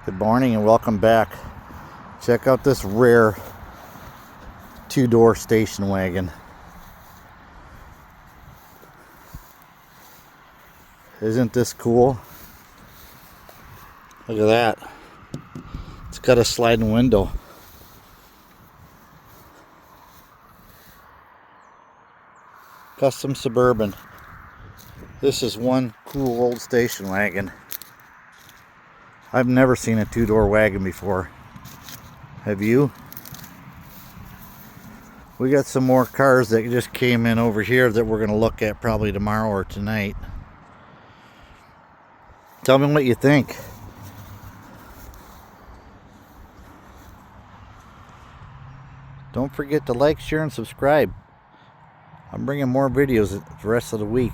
Good morning and welcome back. Check out this rare two-door station wagon. Isn't this cool? Look at that. It's got a sliding window. Custom Suburban. This is one cool old station wagon. I've never seen a two-door wagon before. Have you? We got some more cars that just came in over here that we're going to look at probably tomorrow or tonight. Tell me what you think. Don't forget to like, share, and subscribe. I'm bringing more videos the rest of the week.